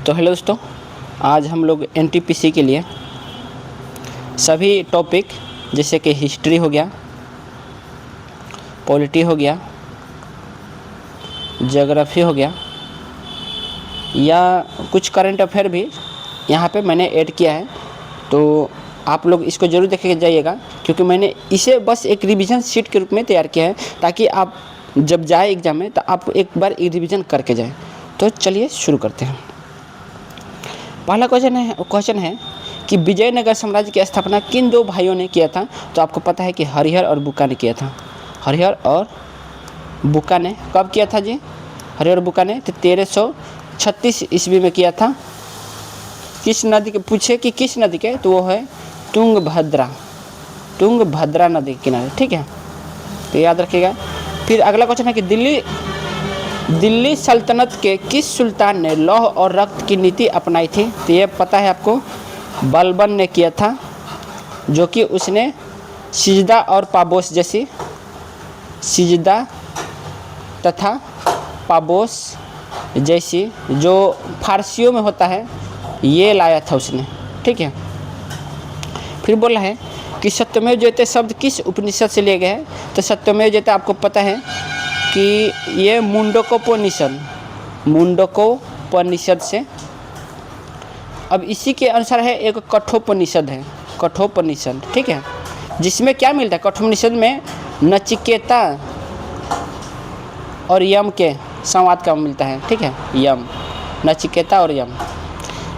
तो हेलो दोस्तों, आज हम लोग एनटीपीसी के लिए सभी टॉपिक जैसे कि हिस्ट्री हो गया, पॉलिटी हो गया, ज्योग्राफी हो गया या कुछ करंट अफेयर भी यहाँ पे मैंने ऐड किया है। तो आप लोग इसको ज़रूर देख के जाइएगा, क्योंकि मैंने इसे बस एक रिवीजन शीट के रूप में तैयार किया है ताकि आप जब जाए एग्ज़ाम में तो आप एक बार रिवीजन करके जाएं। तो चलिए शुरू करते हैं। पहला क्वेश्चन है कि विजयनगर साम्राज्य की स्थापना किन दो भाइयों ने किया था। तो आपको पता है कि हरिहर और बुक्का ने किया था। हरिहर और बुक्का ने कब किया था जी? हरिहर और बुक्का ने 1336 ईस्वी में किया था। किस नदी के पूछे कि किस नदी के, तो वो है तुंगभद्रा नदी के किनारे। ठीक है, तो याद रखिएगा। फिर अगला क्वेश्चन है कि दिल्ली सल्तनत के किस सुल्तान ने लौह और रक्त की नीति अपनाई थी। तो ये पता है आपको, बलबन ने किया था, जो कि उसने सिजदा और पाबोस जैसी सिजदा तथा पाबोस जैसी जो फारसियों में होता है ये लाया था उसने। ठीक है। फिर बोला है कि सत्यमेव जयते शब्द किस उपनिषद से लिए गए हैं। तो सत्यमेव जयते आपको पता है कि ये मुंडकोपनिषद से। अब इसी के अनुसार है एक कठोपनिषद है, कठोपनिषद। ठीक है, जिसमें क्या मिलता है? कठोपनिषद में नचिकेता और यम के संवाद का मिलता है। ठीक है, यम, नचिकेता और यम।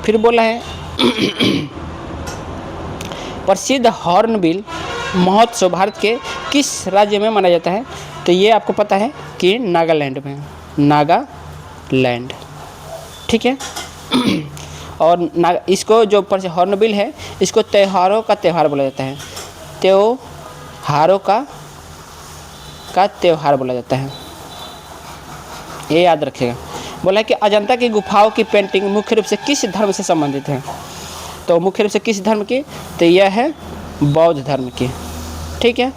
फिर बोला है प्रसिद्ध हॉर्नबिल महोत्सव भारत के किस राज्य में मनाया जाता है। तो ये आपको पता है कि नागालैंड में, नागालैंड। ठीक है। और इसको जो हॉर्नबिल है इसको त्योहारों का त्यौहार बोला जाता है, त्योहारों का त्यौहार बोला जाता है, ये याद रखिएगा। बोला है कि अजंता की गुफाओं की पेंटिंग मुख्य रूप से किस धर्म से संबंधित है। तो मुख्य रूप से किस धर्म की? तो यह है बौद्ध धर्म की। ठीक है।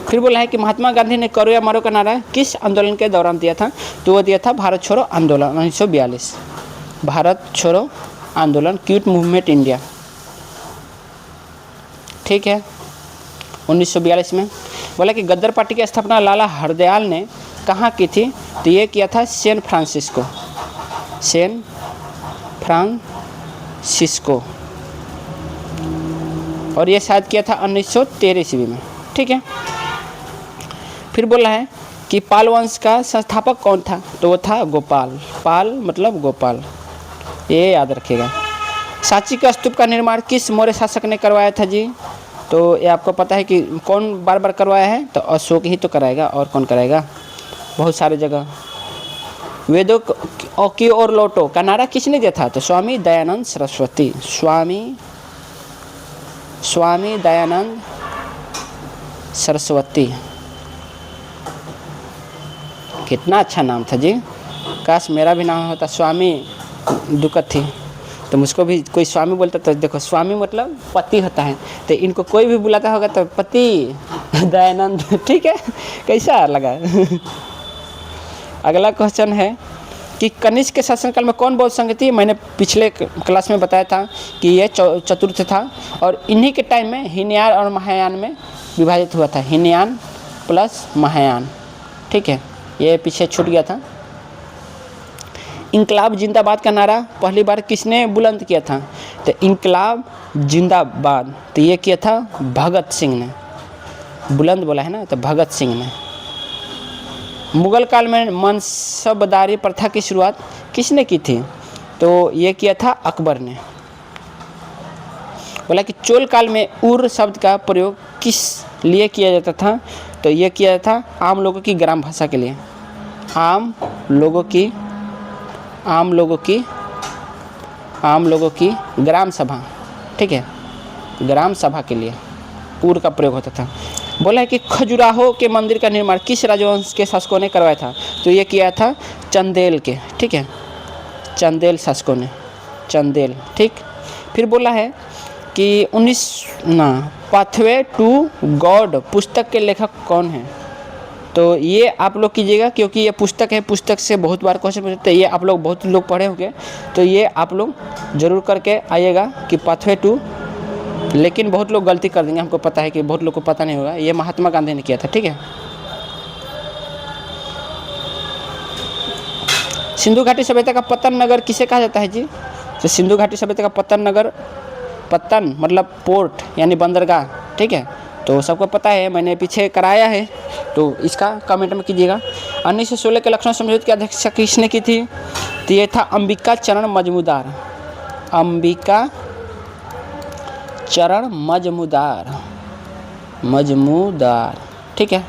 फिर बोला है कि महात्मा गांधी ने करो या मरो का नारा किस आंदोलन के दौरान दिया था। तो वो दिया था भारत छोड़ो आंदोलन 1942, भारत छोड़ो आंदोलन, क्विट मूवमेंट इंडिया। ठीक है, 1942 में। बोला कि गद्दर पार्टी की स्थापना लाला हरदयाल ने कहाँ की थी। तो ये किया था सैन फ्रांसिस्को, और ये शायद किया था 1913 ईस्वी में। ठीक है। फिर बोला है कि पाल वंश का संस्थापक कौन था। तो वो था गोपाल, पाल मतलब गोपाल, ये याद रखिएगा। सांची का स्तूप का निर्माण किस मौर्य शासक ने करवाया था जी। तो ये आपको पता है कि कौन बार बार करवाया है। तो अशोक ही तो कराएगा, और कौन कराएगा, बहुत सारे जगह। वेदों की ओर लौटो का नारा किसने दिया था। तो स्वामी दयानंद सरस्वती, स्वामी दयानंद सरस्वती। कितना अच्छा नाम था जी, काश मेरा भी नाम होता स्वामी दुकत थी तो मुझको भी कोई स्वामी बोलता। तो देखो, स्वामी मतलब पति होता है, तो इनको कोई भी बुलाता होगा तो पति दयानंद। ठीक है, कैसा लगा? अगला क्वेश्चन है कि कनिष्क के शासनकाल में कौन बौद्ध संघ थी। मैंने पिछले क्लास में बताया था कि ये चतुर्थ था, और इन्हीं के टाइम में हीनयान और महायान में विभाजित हुआ था, हीनयान प्लस महायान। ठीक है, ये पीछे छूट गया था। इनकलाब जिंदाबाद का नारा पहली बार किसने बुलंद किया था। तो इनकलाब जिंदाबाद, तो ये किया था भगत सिंह ने, बुलंद बोला है ना, तो भगत सिंह ने। मुगल काल में मनसबदारी प्रथा की शुरुआत किसने की थी। तो ये किया था अकबर ने। बोला कि चोल काल में उर शब्द का प्रयोग किस लिए किया जाता था। तो ये किया था आम लोगों की ग्राम भाषा के लिए, आम लोगों की ग्राम सभा। ठीक है, ग्राम सभा के लिए उर का प्रयोग होता था। बोला है कि खजुराहो के मंदिर का निर्माण किस राजवंश के शासकों ने करवाया था। तो ये किया था चंदेल के। ठीक है, चंदेल शासकों ने, चंदेल। ठीक। फिर बोला है कि पाथवे टू गॉड पुस्तक के लेखक कौन है। तो ये आप लोग कीजिएगा, क्योंकि ये पुस्तक है, पुस्तक से बहुत बार क्वेश्चन पूछते हैं, ये आप लोग बहुत लोग पढ़े होंगे, तो ये आप लोग ज़रूर करके आइएगा कि पाथवे टू। लेकिन बहुत लोग गलती कर देंगे, हमको पता है कि बहुत लोग को पता नहीं होगा, ये महात्मा गांधी ने किया था, ठीक है। सिंधु घाटी सभ्यता का पतन नगर किसे कहा जाता है जी? तो सिंधु घाटी सभ्यता का पतन नगर, पतन मतलब पोर्ट यानी बंदरगाह, ठीक है। तो सबको पता है, मैंने पीछे कराया है, तो इसका कमेंट में कीजिएगा। 1916 के लखनऊ समझौते की अध्यक्षता किसने की थी? तो ये था अंबिका चरण मजमूदार, अंबिका चरण मजमूदार, ठीक है।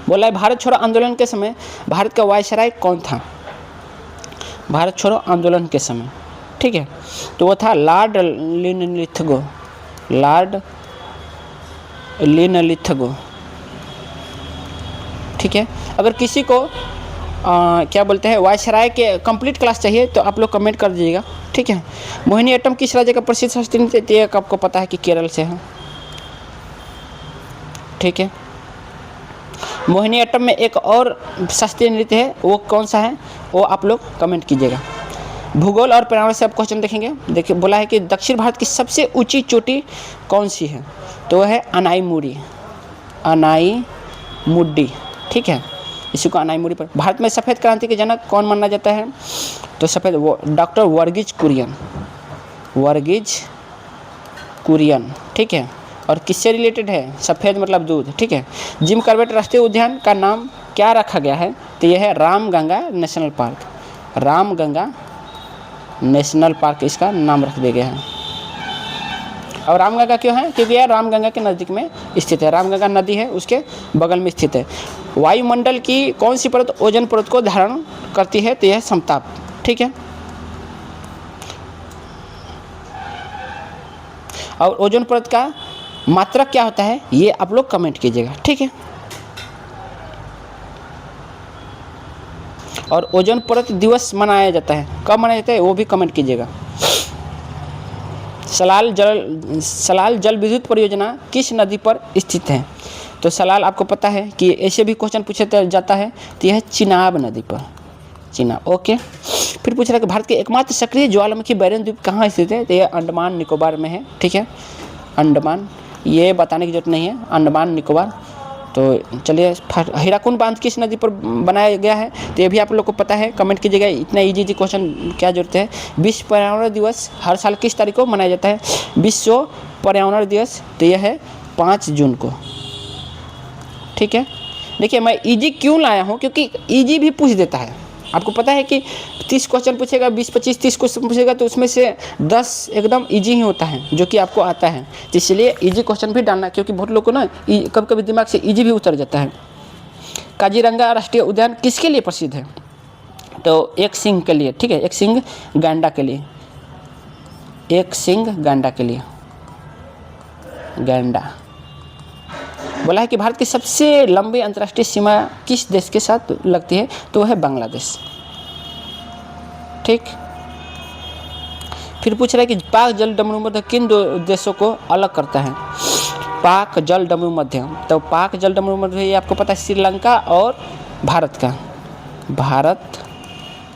बोला है भारत छोड़ो आंदोलन के समय भारत का वायसराय कौन था? भारत छोड़ो आंदोलन के समय, ठीक है, तो वो था लॉर्ड लिनलिथगो, लॉर्ड लिनलिथगो, ठीक है। अगर किसी को क्या बोलते हैं वायसराय के कंप्लीट क्लास चाहिए तो आप लोग कमेंट कर दीजिएगा, ठीक है। मोहिनीअट्टम किस राज्य का प्रसिद्ध शास्त्रीय नृत्य? ये आपको पता है कि केरल से है, ठीक है। मोहिनीअट्टम में एक और शास्त्रीय नृत्य है, वो कौन सा है वो आप लोग कमेंट कीजिएगा। भूगोल और पर्यावरण से आप क्वेश्चन देखेंगे। देखिए बोला है कि दक्षिण भारत की सबसे ऊंची चोटी कौन सी है? तो वह है अनाईमुड़ी, अनाईमुड्डी, ठीक है, इसी को अनाईमुड़ी पर। भारत में सफ़ेद क्रांति के जनक कौन माना जाता है? तो सफ़ेद डॉक्टर वर्गीज कुरियन, ठीक है। और किससे रिलेटेड है? सफ़ेद मतलब दूध, ठीक है। जिम कॉर्बेट राष्ट्रीय उद्यान का नाम क्या रखा गया है? तो यह है Ramganga national park, Ramganga national park इसका नाम रख दिया गया है। और रामगंगा क्यों है? क्योंकि यह रामगंगा के नज़दीक में स्थित है, रामगंगा नदी है उसके बगल में स्थित है। वायुमंडल की कौन सी परत ओजोन परत को धारण करती है? तो यह समताप, ठीक है। और ओजोन परत का मात्रक क्या होता है ये आप लोग कमेंट कीजिएगा, ठीक है। और ओजोन परत दिवस मनाया जाता है, कब मनाया जाता है वो भी कमेंट कीजिएगा। सलाल जल विद्युत परियोजना किस नदी पर स्थित है? तो सलाल आपको पता है कि ऐसे भी क्वेश्चन पूछा जाता है, तो यह है चिनाब नदी पर, चिनाब, ओके। फिर पूछ रहा है कि भारत के एकमात्र सक्रिय ज्वालामुखी बैरन द्वीप कहाँ स्थित है? तो यह अंडमान निकोबार में है, ठीक है, अंडमान, ये बताने की जरूरत नहीं है, अंडमान निकोबार। तो चलिए, हीराकुंड बांध किस नदी पर बनाया गया है? तो ये भी आप लोग को पता है, कमेंट कीजिएगा। इतना इजी क्वेश्चन क्या जरूरत है। विश्व पर्यावरण दिवस हर साल किस तारीख को मनाया जाता है? विश्व पर्यावरण दिवस, तो यह है 5 जून को, ठीक है। देखिए मैं इजी क्यों लाया हूँ, क्योंकि इजी भी पूछ देता है। आपको पता है कि 30 क्वेश्चन पूछेगा, 20, 25, 30 क्वेश्चन पूछेगा, तो उसमें से 10 एकदम इजी ही होता है जो कि आपको आता है। तो इसलिए इजी क्वेश्चन भी डालना, क्योंकि बहुत लोग को ना कभी कभी दिमाग से इजी भी उतर जाता है। काजीरंगा राष्ट्रीय उद्यान किसके लिए प्रसिद्ध है? तो एक सिंह के लिए, ठीक है, एक सिंह गांडा के लिए, एक सिंह गांडा के लिए, गांडा। बोला है कि भारत की सबसे लंबी अंतर्राष्ट्रीय सीमा किस देश के साथ लगती है? तो वह है बांग्लादेश, ठीक। फिर पूछ रहा है कि पाक जल डमरू मध्य किन दो देशों को अलग करता है? पाक जल डमरू मध्य, तो पाक जल डमरू मध्य ये आपको पता है श्रीलंका और भारत का, भारत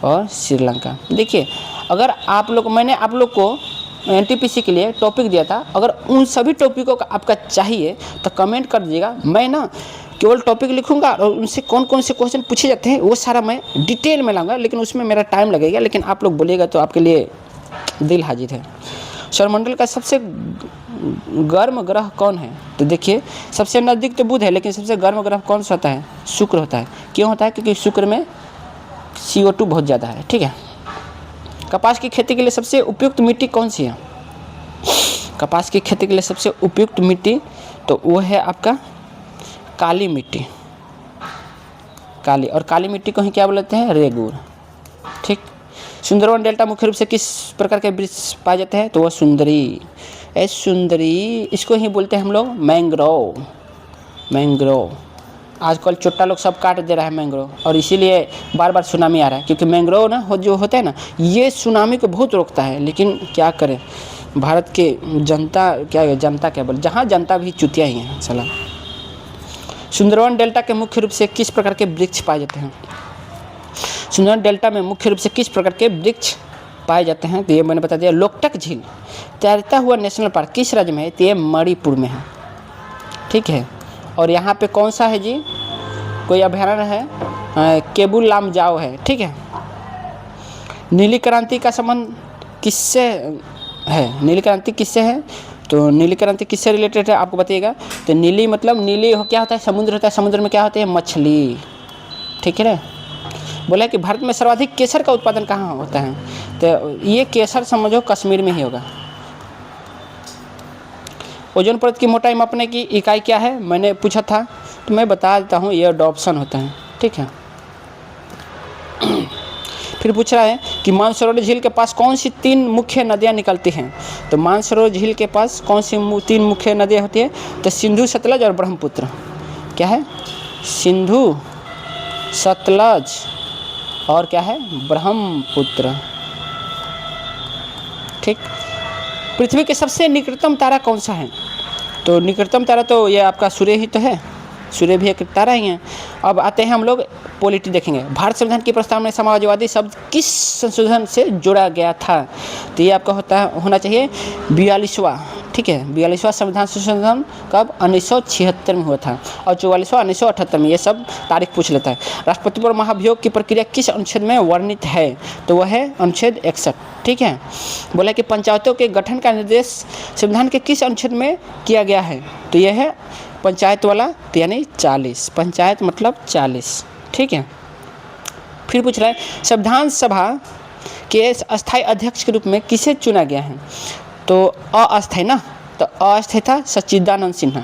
और श्रीलंका। देखिए अगर आप लोग, मैंने आप लोग को एनटीपीसी के लिए टॉपिक दिया था, अगर उन सभी टॉपिकों का आपका चाहिए तो कमेंट कर दीजिएगा। मैं ना केवल टॉपिक लिखूंगा और उनसे कौन कौन से क्वेश्चन पूछे जाते हैं वो सारा मैं डिटेल में लाऊंगा, लेकिन उसमें मेरा टाइम लगेगा। लेकिन आप लोग बोलिएगा तो आपके लिए दिल हाजिर है। सौरमंडल का सबसे गर्म ग्रह कौन है? तो देखिए सबसे नज़दीक तो बुध है, लेकिन सबसे गर्म ग्रह कौन सा होता है? शुक्र होता है। क्यों होता है? क्योंकि शुक्र में CO2 बहुत ज़्यादा है, ठीक है। कपास की खेती के लिए सबसे उपयुक्त मिट्टी कौन सी है? कपास की खेती के लिए सबसे उपयुक्त मिट्टी तो वो है आपका काली मिट्टी, काली। और काली मिट्टी को ही क्या बोलते हैं? रेगूर, ठीक। सुंदरवन डेल्टा मुख्य रूप से किस प्रकार के वृक्ष पाए जाते हैं? तो वह सुंदरी, सुंदरी, इसको ही बोलते हैं हम लोग मैंग्रोव, मैंग्रोव। आजकल चोट्टा लोग सब काट दे रहा है मैंग्रोव, और इसीलिए बार बार सुनामी आ रहा है, क्योंकि मैंग्रोव ना जो होता है ना, ये सुनामी को बहुत रोकता है। लेकिन क्या करें, भारत के जनता क्या बोले, जहाँ जनता भी चुतिया ही है सलाह। सुंदरवन डेल्टा के मुख्य रूप से किस प्रकार के वृक्ष पाए जाते हैं? सुंदरवन डेल्टा में मुख्य रूप से किस प्रकार के वृक्ष पाए जाते हैं? तो ये मैंने बता दिया। लोकटक झील तैरता हुआ नेशनल पार्क किस राज्य में है? तो ये मणिपुर में है, ठीक है। और यहाँ पे कौन सा है जी? कोई अभयारण्य है, केबुल लामजाओ है, ठीक है। नीली क्रांति का संबंध किससे है? नीली क्रांति किससे है? तो नीली क्रांति किससे रिलेटेड है आपको बताइएगा। तो नीली मतलब नीली क्या होता है? समुद्र होता है। समुद्र में क्या होते हैं? मछली, ठीक है ना। बोला कि भारत में सर्वाधिक केसर का उत्पादन कहाँ होता है? तो ये केसर समझो कश्मीर में ही होगा। ओजोन परत की मोटाई मापने की इकाई क्या है? मैंने पूछा था तो मैं बता देता हूँ, ये एडॉप्शन होता है, ठीक है। फिर पूछ रहा है कि मानसरोवर झील के पास कौन सी 3 मुख्य नदियाँ निकलती हैं? तो मानसरोवर झील के पास कौन सी 3 मुख्य नदियाँ होती हैं? तो सिंधु, सतलज और ब्रह्मपुत्र। क्या है? सिंधु, सतलज और क्या है? ब्रह्मपुत्र, ठीक। पृथ्वी के सबसे निकटतम तारा कौन सा है? तो निकटतम तारा तो ये आपका सूर्य ही तो है। सूर्य भी एक तारा ही है। अब आते हैं हम लोग पॉलिटी देखेंगे। भारत संविधान की प्रस्तावना में समाजवादी शब्द किस संशोधन से जोड़ा गया था? तो ये आपका होना चाहिए 42वां, ठीक है। 42वां संविधान संशोधन कब? 1976 में हुआ था। और 44वां 1978 में। ये सब तारीख पूछ लेता है। राष्ट्रपति पर महाभियोग की प्रक्रिया किस अनुच्छेद में वर्णित है? तो वह है अनुच्छेद 61, ठीक है। बोला कि पंचायतों के गठन का निर्देश संविधान के किस अनुच्छेद में किया गया है? तो यह है पंचायत वाला, तो यानी 40। पंचायत मतलब 40, ठीक है। फिर पूछ रहा है संविधान सभा के अस्थायी अध्यक्ष के रूप में किसे चुना गया है? तो अस्थायी ना, तो अस्थायी था सच्चिदानंद सिन्हा,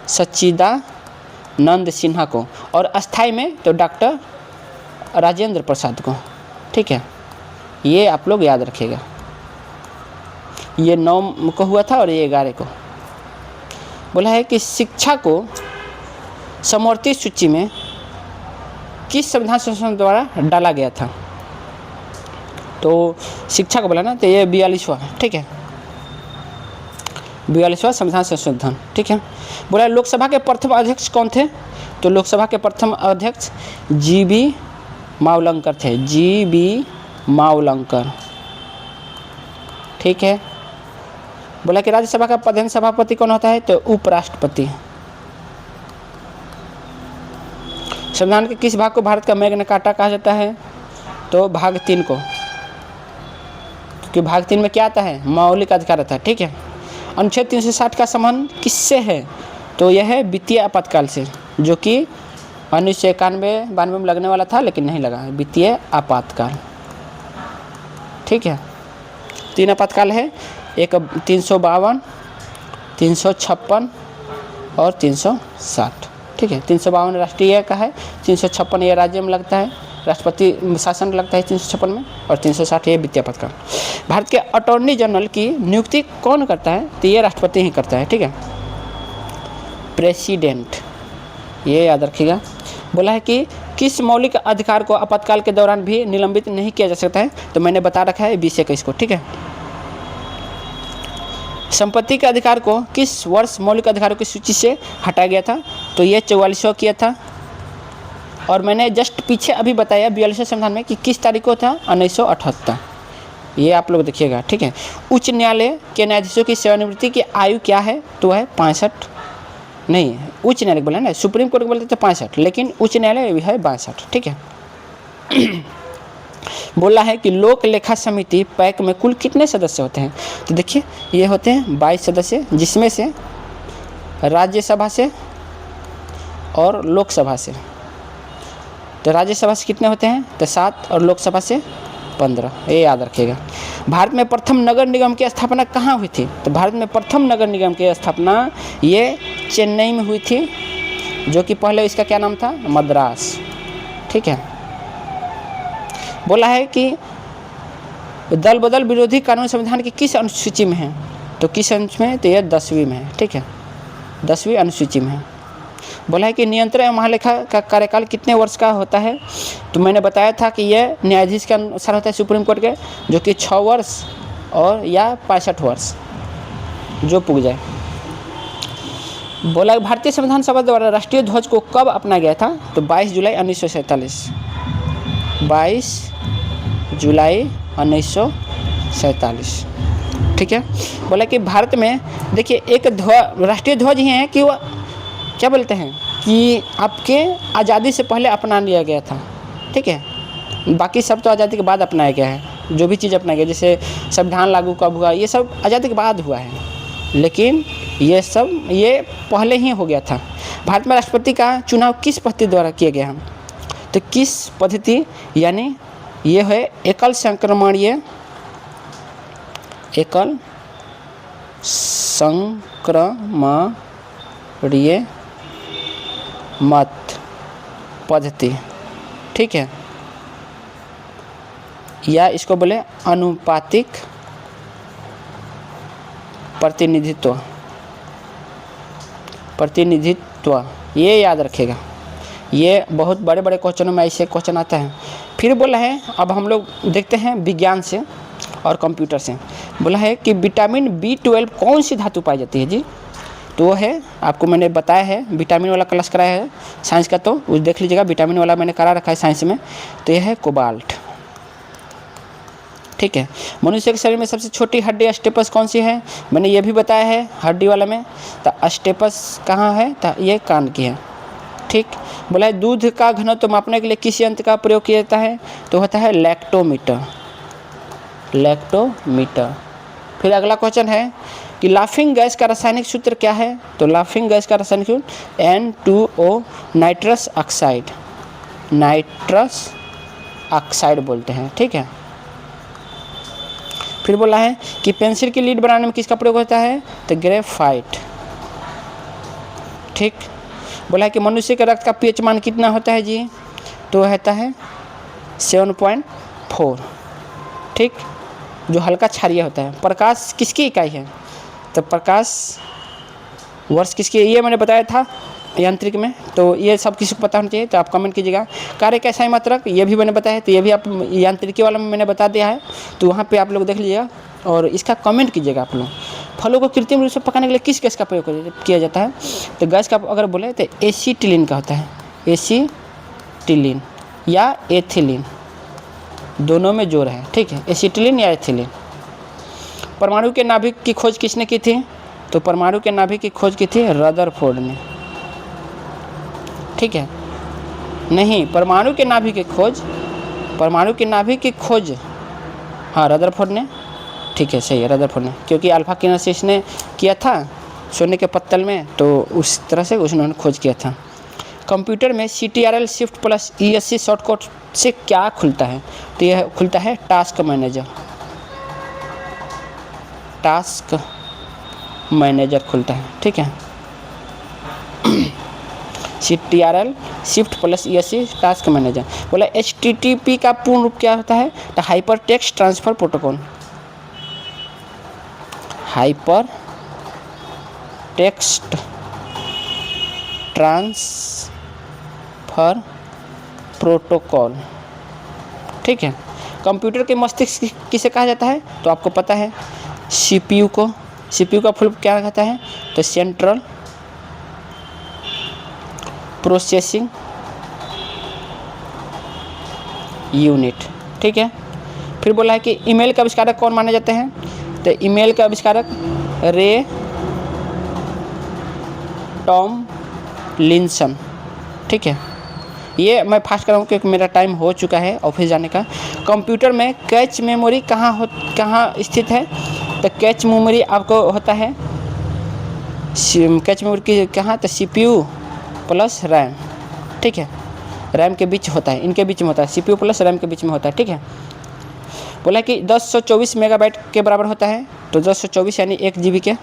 सच्चिदानंद सिन्हा को। और अस्थायी में तो डॉक्टर राजेंद्र प्रसाद को, ठीक है। ये आप लोग याद रखिएगा। ये 9 को हुआ था और ये 11 को। बोला है कि शिक्षा को समवर्ती सूची में किस संविधान संशोधन द्वारा डाला गया था? तो शिक्षा को बोला ना, तो ये 42वां, ठीक है। 42वां संविधान संशोधन, ठीक है। बोला लोकसभा के प्रथम अध्यक्ष कौन थे? तो लोकसभा के प्रथम अध्यक्ष जीबी मावलंकर थे, जीबी मावलंकर, ठीक है। बोला कि राज्यसभा का प्रधान सभापति कौन होता है? तो उपराष्ट्रपति। संविधान के किस भाग को भारत का मैग्ना कार्टा कहा जाता है? तो भाग 3 को, क्योंकि भाग 3 में क्या आता है? मौलिक अधिकार आता है, ठीक है। अनुच्छेद 360 का संबंध किससे है? तो यह है वित्तीय आपातकाल से, जो कि 1991-92 में लगने वाला था लेकिन नहीं लगा। वित्तीय आपातकाल, ठीक है। 3 आपातकाल है, एक 352, 356 और 360, ठीक है। 352 राष्ट्रीय का है, 356 ये राज्य में लगता है, राष्ट्रपति शासन लगता है 356 में, और 360 ये वित्तीय आपातकाल। भारत के अटॉर्नी जनरल की नियुक्ति कौन करता है? तो ये राष्ट्रपति ही करता है, ठीक है। प्रेसिडेंट, ये याद रखिएगा। बोला है कि किस मौलिक अधिकार को आपातकाल के दौरान भी निलंबित नहीं किया जा सकता है? तो मैंने बता रखा है 2021 को, ठीक है। संपत्ति के अधिकार को किस वर्ष मौलिक अधिकारों की सूची से हटाया गया था? तो ये 44वां किया था। और मैंने जस्ट पीछे अभी बताया 42वें संविधान में कि किस तारीख को था? 1978। ये आप लोग देखिएगा, ठीक है। उच्च न्यायालय के न्यायाधीशों की सेवानिवृत्ति की आयु क्या है? तो है 65, नहीं उच्च न्यायालय बोला ना, सुप्रीम कोर्ट बोलते तो 65, लेकिन उच्च न्यायालय है 62, ठीक है। बोला है कि लोक लेखा समिति पैक में कुल कितने सदस्य होते हैं? तो देखिए ये होते हैं 22 सदस्य, जिसमें से राज्यसभा से और लोकसभा से। तो राज्यसभा से कितने होते हैं? तो 7 और लोकसभा से 15, ये याद रखिएगा। भारत में प्रथम नगर निगम की स्थापना कहाँ हुई थी? तो भारत में प्रथम नगर निगम की स्थापना ये चेन्नई में हुई थी, जो कि पहले इसका क्या नाम था? मद्रास, ठीक है। बोला है कि दल बदल विरोधी कानून संविधान की किस अनुसूची में है? तो किस अनुसूची में? तो यह 10वीं में है, ठीक है, 10वीं अनुसूची में है। बोला है कि नियंत्रण एवं महालेखा का कार्यकाल कितने वर्ष का होता है? तो मैंने बताया था कि यह न्यायाधीश के अनुसार होता है, सुप्रीम कोर्ट के, जो कि 6 वर्ष और या 65 वर्ष जो पुग जाए। बोला भारतीय संविधान सभा द्वारा राष्ट्रीय ध्वज को कब अपनाया गया था? तो 22 जुलाई 1947। 22 जुलाई 1947। ठीक है। बोला कि भारत में देखिए एक राष्ट्रीय ध्वज ही है कि वो क्या बोलते हैं कि आपके आज़ादी से पहले अपना लिया गया था। ठीक है, बाकी सब तो आज़ादी के बाद अपनाया गया है। जो भी चीज़ अपनाया गया, जैसे संविधान लागू कब हुआ, ये सब आज़ादी के बाद हुआ है, लेकिन ये सब ये पहले ही हो गया था। भारत में राष्ट्रपति का चुनाव किस पद्धति द्वारा किया गया है? तो किस पद्धति, यानी ये है एकल संक्रमणीय मत पद्धति। ठीक है, या इसको बोले अनुपातिक प्रतिनिधित्व। ये याद रखेगा, ये बहुत बड़े बड़े क्वेश्चनों में ऐसे क्वेश्चन आता है। फिर बोला है, अब हम लोग देखते हैं विज्ञान से और कंप्यूटर से। बोला है कि विटामिन B12 कौन सी धातु पाई जाती है जी? तो वो है, आपको मैंने बताया है, विटामिन वाला क्लास कराया है साइंस का, तो उस देख लीजिएगा, विटामिन वाला मैंने करा रखा है साइंस में। तो यह है कोबाल्ट। ठीक है। मनुष्य के शरीर में सबसे छोटी हड्डी अस्टेपस कौन सी है? मैंने ये भी बताया है हड्डी वाला में। तो अस्टेपस कहाँ है? तो ये कान की है। ठीक। बोला है दूध का घनत्व मापने के लिए किस यंत्र का प्रयोग किया जाता है? तो होता है लैक्टोमीटर। फिर अगला क्वेश्चन है कि लाफिंग गैस का रासायनिक सूत्र क्या है? तो लाफिंग गैस का रासायनिक सूत्र N2O, नाइट्रस ऑक्साइड बोलते हैं। ठीक है। फिर बोला है कि पेंसिल की लीड बनाने में किसका प्रयोग होता है? तो ग्रेफाइट। ठीक। बोला है कि मनुष्य के रक्त का पीएच मान कितना होता है जी? तो होता है 7.4। ठीक, जो हल्का क्षारीय होता है। प्रकाश किसकी इकाई है? तो प्रकाश वर्ष किसकी? ये मैंने बताया था यांत्रिक में, तो ये सब किसी को पता होना चाहिए, तो आप कमेंट कीजिएगा। कार्य का इकाई मात्रक, ये भी मैंने बताया है, तो ये भी आप यांत्रिकी वाला में मैंने बता दिया है, तो वहाँ पे आप लोग देख लीजिएगा और इसका कमेंट कीजिएगा आप लोग। फलों को कृत्रिम रूप से पकाने के लिए किस गैस का प्रयोग किया जाता है? तो गैस का अगर बोले तो एसीटिलीन का होता है। एसीटिलीन या एथिलीन, दोनों में जोर है। ठीक है, एसीटिलीन या एथिलीन। परमाणु के नाभिक की खोज किसने की थी? तो परमाणु के नाभिक की खोज की थी रदरफोर्ड ने। ठीक है, नहीं, परमाणु के नाभिक की खोज हाँ रदरफोर्ड ने। ठीक है, सही है, रदरफोर्ड ने, क्योंकि अल्फा किनेसिस ने किया था सोने के पत्तल में, तो उस तरह से उन्होंने खोज किया था। कंप्यूटर में CTRL shift plus ESC shortcut से क्या खुलता है? तो यह खुलता है टास्क मैनेजर खुलता है। ठीक है, CTRL shift plus ESC task manager. बोला HTTP का पूर्ण रूप क्या होता है? तो hyper text transfer protocol. Hyper text transfer protocol. ठीक है। कंप्यूटर के मस्तिष्क किसे कहा जाता है? तो आपको पता है CPU को। CPU का फुल क्या कहता है? तो सेंट्रल प्रोसेसिंग यूनिट। ठीक है। फिर बोला है कि ईमेल का आविष्कारक कौन माने जाते हैं? तो ईमेल का आविष्कारक रे टॉमलिंसन। ठीक है, ये मैं फास्ट कराऊँ क्योंकि मेरा टाइम हो चुका है ऑफिस जाने का। कंप्यूटर में कैच मेमोरी कहाँ स्थित है? तो कैच मेमोरी आपको होता है, कैच मेमोरी की कहाँ? तो CPU प्लस रैम। ठीक है, रैम के बीच होता है, इनके बीच में होता है, CPU प्लस रैम के बीच में होता है। ठीक है। बोला कि 1024 मेगाबाइट के बराबर होता है, तो 1024 यानी 1 GB के।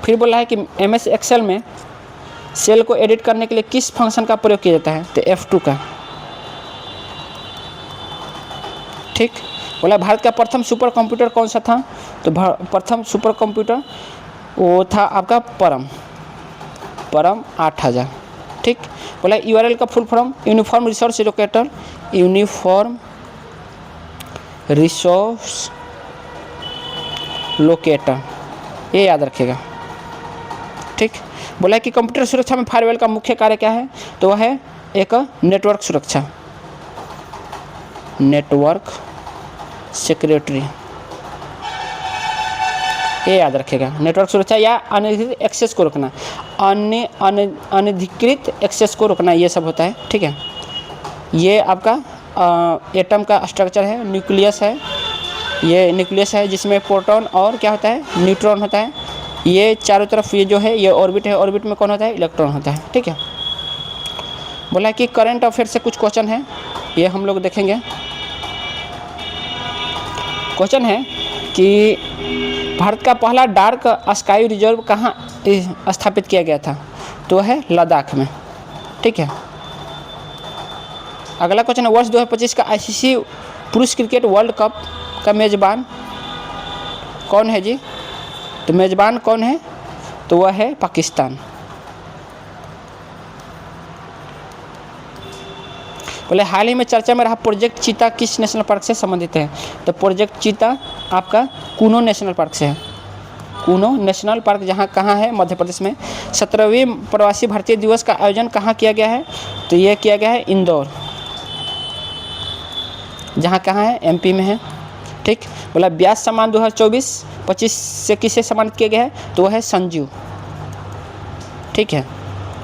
फिर बोला है कि MS एक्सेल में सेल को एडिट करने के लिए किस फंक्शन का प्रयोग किया जाता है? तो F2 का। ठीक। बोला भारत का प्रथम सुपर कंप्यूटर कौन सा था? तो प्रथम सुपर कंप्यूटर वो था आपका परम 8000। ठीक। बोला URL का full form uniform resource locator. Uniform resource locator, ये याद रखिएगा। ठीक। बोला कि कंप्यूटर सुरक्षा में फायरवॉल का मुख्य कार्य क्या है, तो वह है एक नेटवर्क सुरक्षा, नेटवर्क सिक्योरिटी, ये याद रखेगा। नेटवर्क सुरक्षा या अनधिकृत एक्सेस को रोकना, अनधिकृत एक्सेस को रोकना, ये सब होता है, ठीक है। ये आपका एटम का स्ट्रक्चर है, न्यूक्लियस है, ये न्यूक्लियस है जिसमें प्रोटॉन और क्या होता है, न्यूट्रॉन होता है। ये चारों तरफ ये जो है ये ऑर्बिट है, ऑर्बिट में कौन होता है, इलेक्ट्रॉन होता है, ठीक है। बोला कि करंट अफेयर से कुछ क्वेश्चन है, ये हम लोग देखेंगे। क्वेश्चन है कि भारत का पहला डार्क स्काई रिजर्व कहाँ स्थापित किया गया था, तो है लद्दाख में, ठीक है। अगला क्वेश्चन है वर्ष 2025 का आईसीसी पुरुष क्रिकेट वर्ल्ड कप का मेज़बान कौन है जी, तो मेज़बान कौन है, तो वह है पाकिस्तान। बोले हाल ही में चर्चा में रहा प्रोजेक्ट चीता किस नेशनल पार्क से संबंधित है, तो प्रोजेक्ट चीता आपका कूनो नेशनल पार्क से है। कूनो नेशनल पार्क जहाँ कहाँ है, मध्य प्रदेश में। 17वीं प्रवासी भारतीय दिवस का आयोजन कहाँ किया गया है, तो यह किया गया है इंदौर, जहाँ कहाँ है, एमपी में है, ठीक। बोला व्यास सम्मान 2024-25 से किसे सम्मानित किया गया है, तो वह है संजीव, ठीक है।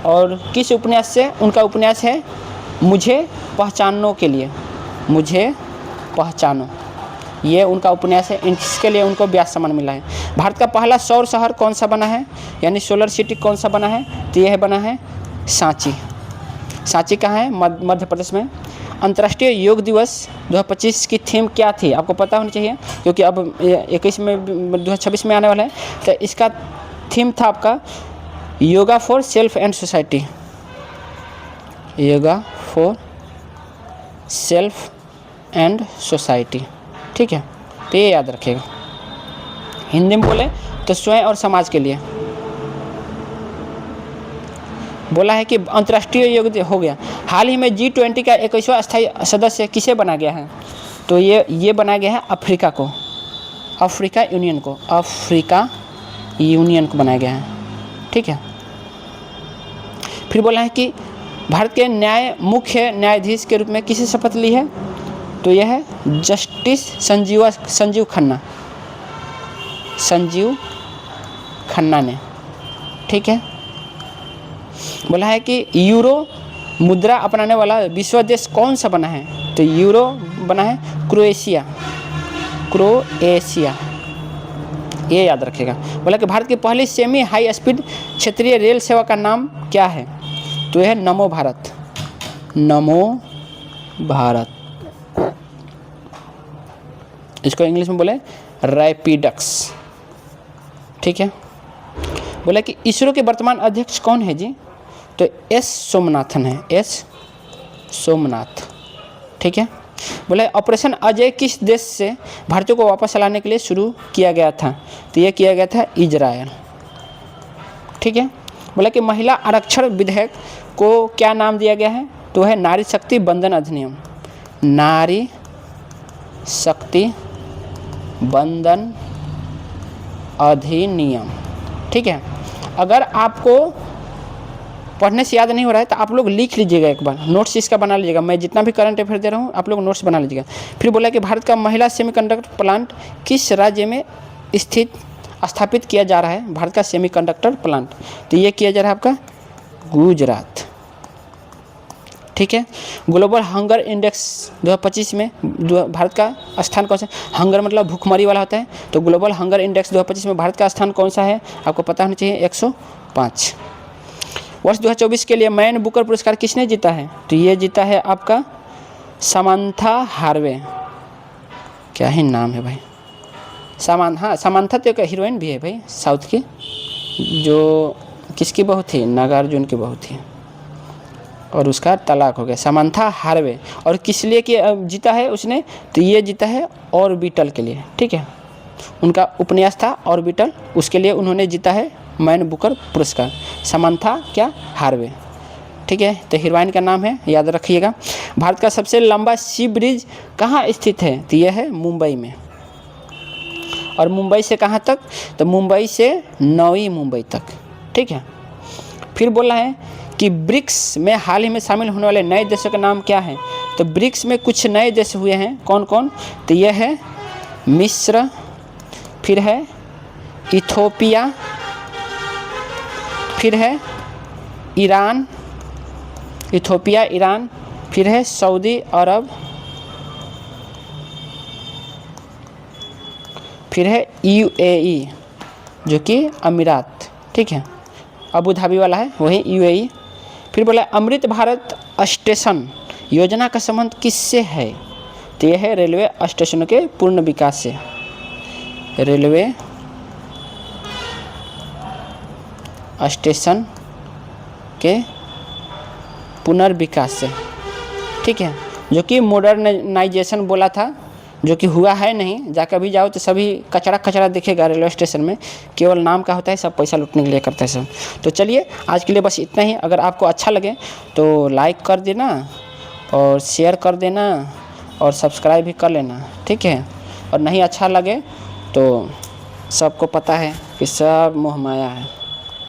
और किस उपन्यास से, उनका उपन्यास है मुझे पहचानो के लिए, मुझे पहचानो, ये उनका उपन्यास है, इसके लिए उनको व्यास सम्मान मिला है। भारत का पहला सौर शहर कौन सा बना है, यानी सोलर सिटी कौन सा बना है, तो यह बना है सांची। सांची कहाँ है, मध्य प्रदेश में। अंतर्राष्ट्रीय योग दिवस 2025 की थीम क्या थी, आपको पता होनी चाहिए क्योंकि अब 21 में 2026 में आने वाला है। तो इसका थीम था आपका yoga for self and society, yoga for self and society, ठीक है। तो ये याद रखिएगा। हिंदी में बोले तो स्वयं और समाज के लिए। बोला है कि अंतर्राष्ट्रीय योग हो गया। हाल ही में G20 का 21वां स्थायी सदस्य किसे बना गया है, तो ये बनाया गया है अफ्रीका को, अफ्रीका यूनियन को, अफ्रीका यूनियन को बनाया गया है, ठीक है। फिर बोला है कि भारत के मुख्य न्यायाधीश के रूप में किसे शपथ ली है, तो यह है जस्टिस संजीव खन्ना ने, ठीक है। बोला है कि यूरो मुद्रा अपनाने वाला विश्व देश कौन सा बना है, तो यूरो बना है क्रोएशिया, ये याद रखेगा। बोला कि भारत की पहली सेमी हाई स्पीड क्षेत्रीय रेल सेवा का नाम क्या है, तो यह है नमो भारत, इसको इंग्लिश में बोले रैपिडक्स, ठीक है। बोला कि इसरो के वर्तमान अध्यक्ष कौन है जी, तो एस सोमनाथन है, एस सोमनाथ, ठीक है। बोले ऑपरेशन अजय किस देश से भारतीयों को वापस लाने के लिए शुरू किया गया था, तो यह किया गया था इजरायल, ठीक है। बोला कि महिला आरक्षण विधेयक को क्या नाम दिया गया है, तो है नारी शक्ति बंधन अधिनियम, नारी शक्ति बंधन अधिनियम, ठीक है। अगर आपको पढ़ने से याद नहीं हो रहा है तो आप लोग लिख लीजिएगा, एक बार नोट्स इसका बना लीजिएगा। मैं जितना भी करंट अफेयर दे रहा हूँ आप लोग नोट्स बना लीजिएगा। फिर बोला कि भारत का महिला सेमीकंडक्टर प्लांट किस राज्य में स्थापित किया जा रहा है, भारत का सेमीकंडक्टर प्लांट, तो ये किया जा रहा है आपका गुजरात, ठीक है। ग्लोबल हंगर इंडेक्स 2025 में भारत का स्थान कौन सा, हंगर मतलब भूखमरी वाला होता है, तो ग्लोबल हंगर इंडेक्स 2025 में भारत का स्थान कौन सा है, आपको पता होना चाहिए 105। वर्ष 2024 के लिए मैन बुकर पुरस्कार किसने जीता है, तो ये जीता है आपका समांथा हार्वे, क्या ही नाम है भाई, समांथा तो एक हीरोइन भी है भाई साउथ की, जो किसकी बहू थी, नागार्जुन की बहू थी और उसका तलाक हो गया, समांथा हार्वे। और किस लिए कि जीता है उसने, तो ये जीता है ऑर्बिटल के लिए, ठीक है। उनका उपन्यास था ऑर्बिटल, उसके लिए उन्होंने जीता है मैन बुकर पुरस्कार, समांथा क्या हार्वे, ठीक है। तो हीरोइन का नाम है, याद रखिएगा। भारत का सबसे लंबा सी ब्रिज कहाँ स्थित है, तो यह है मुंबई में। और मुंबई से कहाँ तक, तो मुंबई से नवी मुंबई तक, ठीक है। फिर बोला है कि ब्रिक्स में हाल ही में शामिल होने वाले नए देशों का नाम क्या है। तो ब्रिक्स में कुछ नए देश हुए हैं, कौन कौन, तो यह है मिस्र, फिर है इथोपिया, फिर है ईरान, इथोपिया ईरान, फिर है सऊदी अरब, फिर है यूएई जो कि अमीरात, ठीक है, अबू धाबी वाला है वही यूएई। फिर बोला अमृत भारत स्टेशन योजना का संबंध किससे है, तो यह है रेलवे स्टेशनों के पूर्ण विकास से, रेलवे स्टेशन के पुनर्विकास से, ठीक है, जो कि मॉडर्नाइजेशन बोला था, जो कि हुआ है नहीं। जाकर भी जाओ तो सभी कचरा कचरा दिखेगा रेलवे स्टेशन में, केवल नाम का होता है, सब पैसा लूटने के लिए करते हैं सब। तो चलिए आज के लिए बस इतना ही। अगर आपको अच्छा लगे तो लाइक कर देना और शेयर कर देना और सब्सक्राइब भी कर लेना, ठीक है। और नहीं अच्छा लगे तो सबको पता है कि सब मोह माया है।